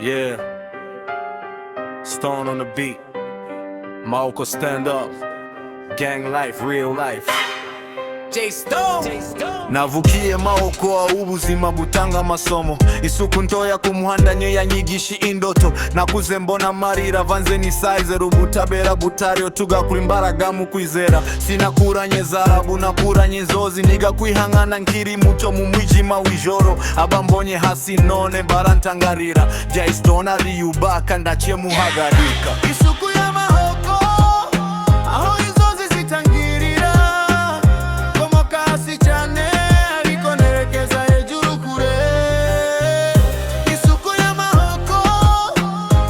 Yeah, Stone on the beat. Maoko stand up. Gang life, real life. J Stone. Navukiye Maoko ubuzima butanga amasomo, isuku ntoya ku muhanda niyo yanyigisha indoto. Nakuze mbona amarira avanze n'isayizera, ubutabera butariyo tugakura imbaraga mu kwizera. Sinakuranye zarabu nakuranye inzozi, niga kwihangana nkiri muto mu mwijima w'ijoro. Abambonye hasi none barantangarira, J Stone ariyubaka ndaciye muhagarika. Isuku ya Maoko aho inzozi zitangirira, komoka hasi cyane ariko nerekeza hejuru kure. Isuku ya Maoko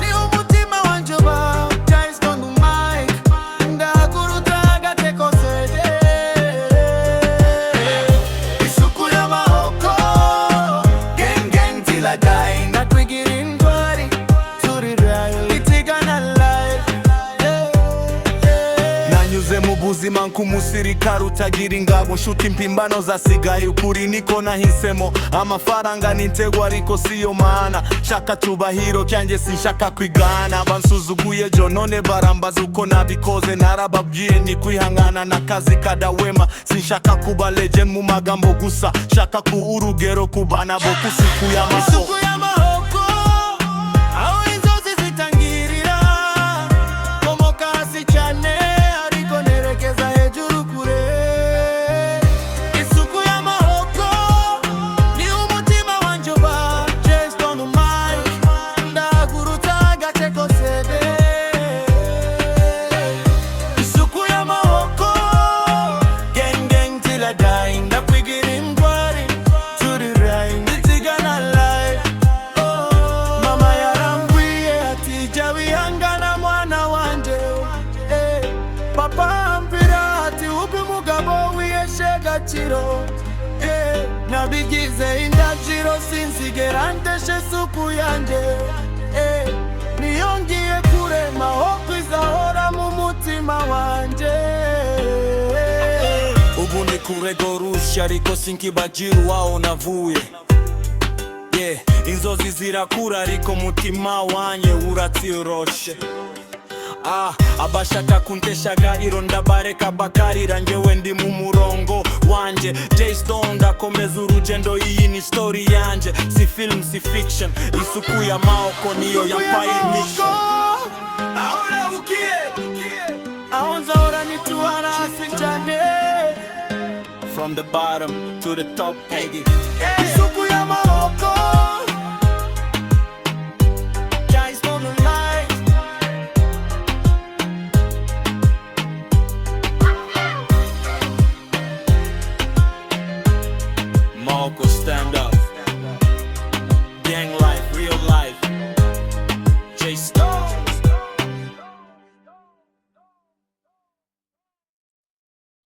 ni umutima wanje ba J Stone on mic, ndahaguruka agateko sede. Isuku ya Maoko, gang gang till I die, ndatwigira indwari turi real itigana life. Nanyuze mu buzima nk'umusirikare utagira ingabo, nshuti impimbano zasigaye, ukuri niko nahisemo. Amafaranga n'intego ariko siyo mana, shaka tubahiro cyanjye sinshaka kwigana. Bansuzuguye jo none barambaza uko nabikoze, narababwiye ni kwihangana n'akazi kadawema. Sinshaka kuba legend mu magambo gusa, shaka ku urugero ku bana bo kusiku ya Maoko. Isuku ya Maoko aho inzozi zitangirira, komoka hasi cyane ariko nerekeza hejuru kure. Isuku ya Maoko ni umutima wanje ba J Stone on mic, ndahagurutsa agateko sede. Isuku ya Maoko, gang gang till I die, ndakwigira indwari turi right itigana life. Mama yarambwiye ati jya wihangana mwana wanje, papa ambwira ati ube umugabo wiheshe agaciro. Nabigize indagiro sinzigera ndeshe isuku yanjye, niyo ngiye kure Maoko izahora mu mutima wanje. Ubu ni kurego rushya ariko sinkibagira uwaho navuye. Yeah, inzozi zirakura ariko mutima wanye uratyoroshe. Abashaka kunteshaga iro ndabareka bakarira, njyewe ndi mu murongo wanje. J Stone ndakomeza urugendo, iyi ni story yanje, si film si fiction. Isuku ya Maoko niyo yampaye mission. Aho navukiye, aho nzahora nituhara hasi cyane, From the bottom to the top, Peggy. isuku ya Maoko, J Stone on life. Maoko stand up.